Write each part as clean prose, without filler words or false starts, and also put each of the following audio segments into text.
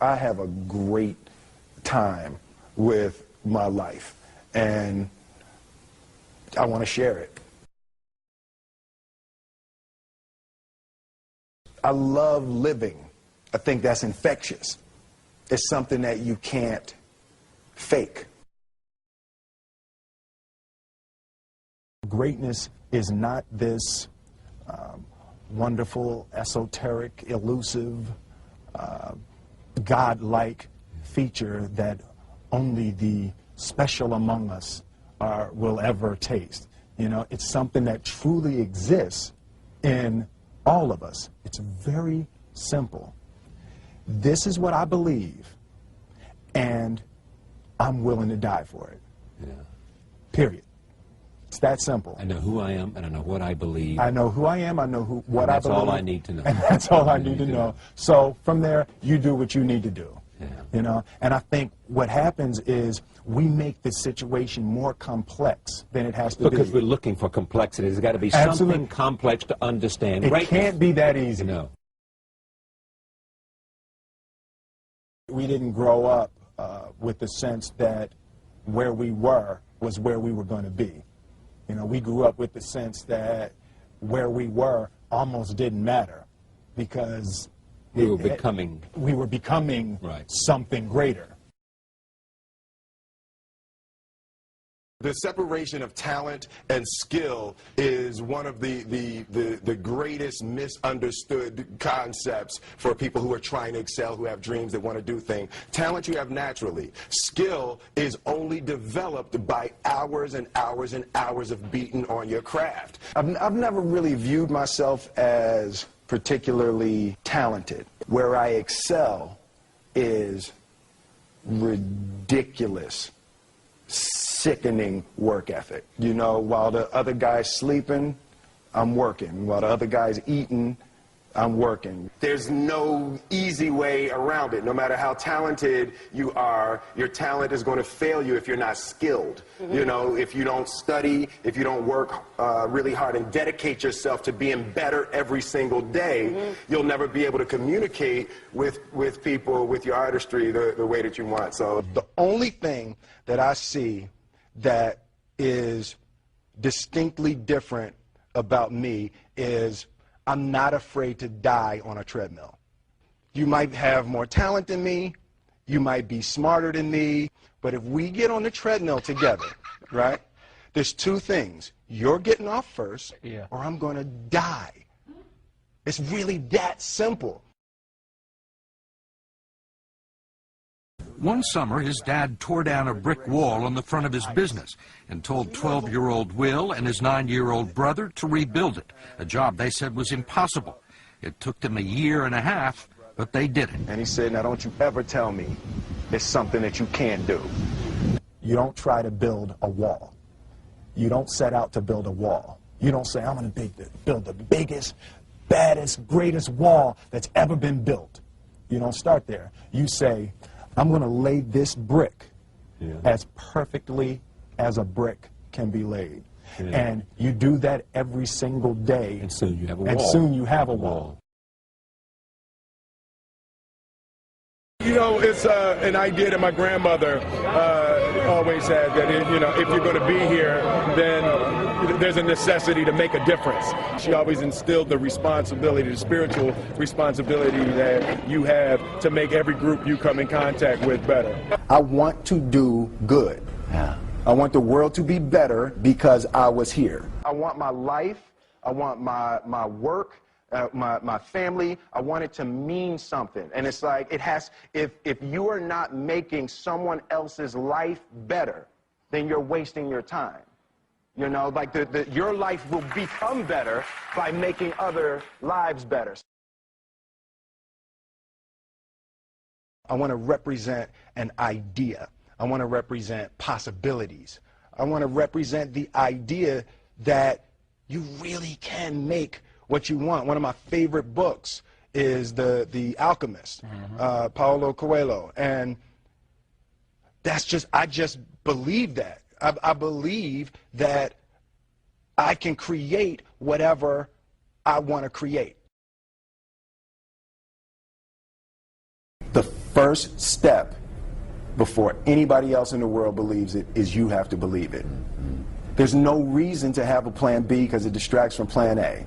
I have a great time with my life, and I want to share it. I love living. I think that's infectious. It's something that you can't fake. Greatness is not this wonderful, esoteric, elusive, God-like feature that only the special among us will ever taste. You know, it's something that truly exists in all of us. It's very simple. This is what I believe, and I'm willing to die for it. Yeah. Period. It's that simple. I know who I am, and I know what I believe. I know who I am, I know what I believe. That's all I need to know. And that's all I need to know. So from there, you do what you need to do. Yeah. You know, and I think what happens is we make the situation more complex than it has to be. Because we're looking for complexity. There's got to be Absolutely. something complex to understand. It can't be that easy. No. We didn't grow up with the sense that where we were was where we were going to be. You know, we grew up with the sense that where we were almost didn't matter because we were becoming right. Something greater. The separation of talent and skill is one of the greatest misunderstood concepts for people who are trying to excel, who have dreams, that want to do things. Talent you have naturally. Skill is only developed by hours and hours and hours of beating on your craft. I've never really viewed myself as particularly talented. Where I excel is ridiculous, sickening work ethic. You know, while the other guy's sleeping, I'm working. While the other guy's eating, I'm working. There's no easy way around it. No matter how talented you are, your talent is going to fail you if you're not skilled. Mm-hmm. You know, if you don't study, if you don't work really hard and dedicate yourself to being better every single day, mm-hmm. you'll never be able to communicate with people, with your artistry, the way that you want. So the only thing that I see that is distinctly different about me is I'm not afraid to die on a treadmill. You might have more talent than me, you might be smarter than me, but if we get on the treadmill together, right, there's two things. You're getting off first, or I'm going to die. It's really that simple. One summer, his dad tore down a brick wall on the front of his business and told 12-year-old Will and his 9-year-old brother to rebuild it, a job they said was impossible. It took them 1.5 years, but they did it. And he said, now don't you ever tell me it's something that you can't do. You don't try to build a wall. You don't set out to build a wall. You don't say, I'm going to build the biggest, baddest, greatest wall that's ever been built. You don't start there. You say, I'm going to lay this brick as perfectly as a brick can be laid. Yeah. And you do that every single day. And soon you have a wall. And soon you have a wall. You know, it's an idea that my grandmother always had, that, you know, if you're going to be here, then there's a necessity to make a difference. She always instilled the responsibility, the spiritual responsibility that you have to make every group you come in contact with better. I want to do good. Yeah. I want the world to be better because I was here. I want my life, I want my work, my family, I want it to mean something. And it's like, it has, if you are not making someone else's life better, then you're wasting your time. You know, like your life will become better by making other lives better. I want to represent an idea. I want to represent possibilities. I want to represent the idea that you really can make what you want. One of my favorite books is The Alchemist, Paulo Coelho, and that's just, I just believe that. I believe that I can create whatever I want to create. The first step before anybody else in the world believes it is you have to believe it. There's no reason to have a plan B because it distracts from plan A.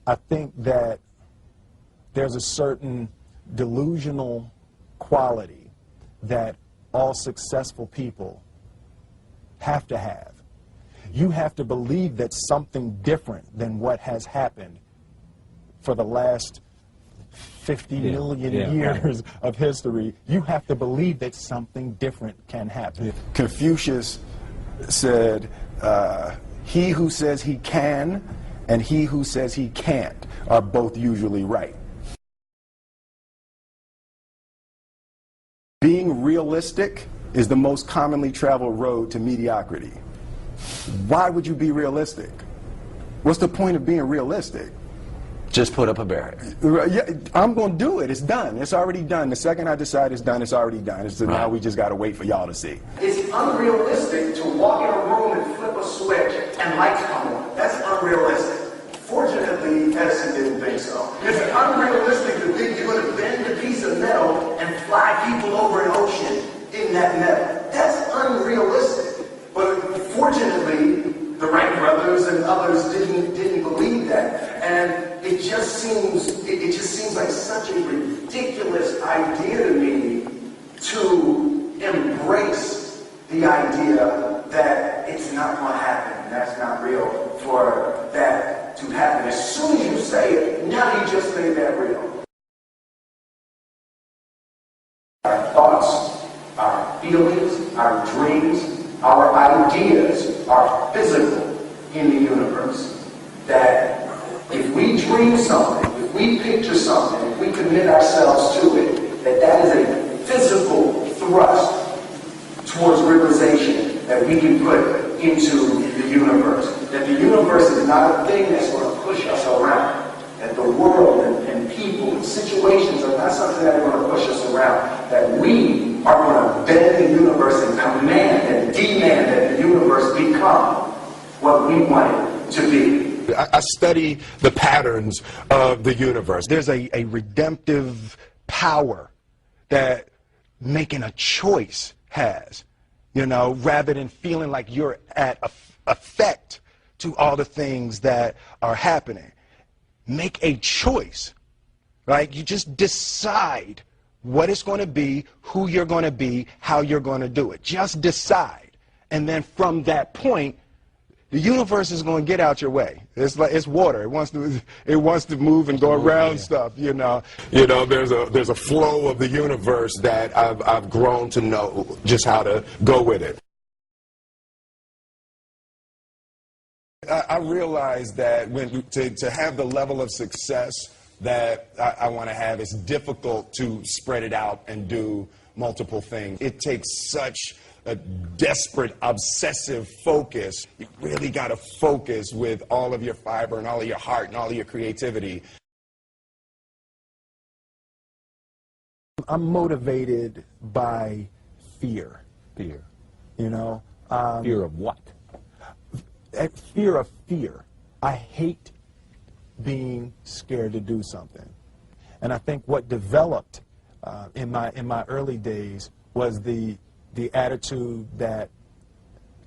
I think that there's a certain delusional quality that all successful people have to have. You have to believe that something different than what has happened for the last 50 million years of history. You have to believe that something different can happen. Confucius said, he who says he can and he who says he can't are both usually right. Being realistic is the most commonly traveled road to mediocrity. Why would you be realistic? What's the point of being realistic? Just put up a barrier. Yeah, I'm going to do it. It's done. It's already done. The second I decide it's done, it's already done. So now we just got to wait for y'all to see. It's unrealistic to walk in a room and flip a switch and lights come on. That's unrealistic. Fortunately, Edison didn't think so. It's unrealistic to think you're going to bend a piece of metal and fly people over an ocean in that metal. That's unrealistic. But fortunately, the Wright brothers and others didn't believe that. And it just seems like such a ridiculous idea to me to embrace the idea that it's not going to happen, that's not real, for that to happen. As soon as you say it, now you just made that real. Our thoughts, our feelings, our dreams, our ideas are physical in the universe. That if we dream something, if we picture something, if we commit ourselves to it, that is a physical thrust towards realization that we can put into the universe. That the universe is not a thing that's going to push us around. That the world and people and situations are not something that are going to push us around. That we are going to bend the universe and command and demand that the universe become what we want it to be. I study the patterns of the universe. There's a redemptive power that making a choice has, you know, rather than feeling like you're at effect to all the things that are happening. Make a choice, right? You just decide what it's going to be, who you're going to be, how you're going to do it. Just decide. And then from that point, the universe is going to get out your way. It's like it's water. It wants to move and go around stuff. You know. There's a flow of the universe that I've grown to know just how to go with it. I realize that to have the level of success that I want to have, it's difficult to spread it out and do multiple things. It takes such a desperate, obsessive focus. You really got to focus with all of your fiber and all of your heart and all of your creativity. I'm motivated by fear. Fear. You know? Fear of what? Fear of fear. I hate being scared to do something. And I think what developed in my early days was the attitude that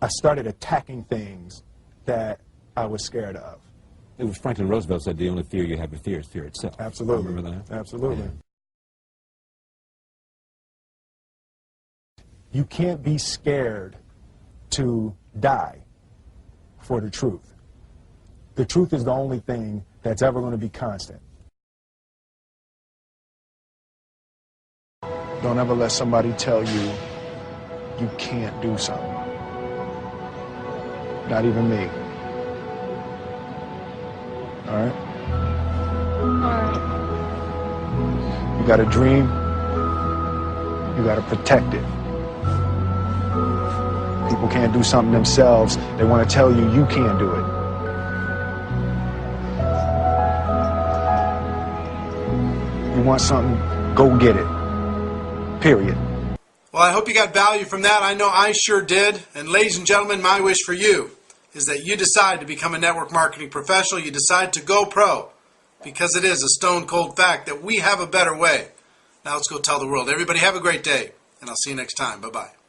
I started attacking things that I was scared of. It was Franklin Roosevelt said the only fear you have to fear is fear itself. Absolutely. Remember that? Absolutely. Yeah. You can't be scared to die for the truth. The truth is the only thing that's ever going to be constant. Don't ever let somebody tell you you can't do something. Not even me. All right? You got a dream, you got to protect it. People can't do something themselves. They want to tell you can't do it. You want something, go get it. Period. Well, I hope you got value from that. I know I sure did. And ladies and gentlemen, my wish for you is that you decide to become a network marketing professional. You decide to go pro, because it is a stone cold fact that we have a better way Now let's go tell the world. Everybody have a great day, and I'll see you next time. Bye-bye.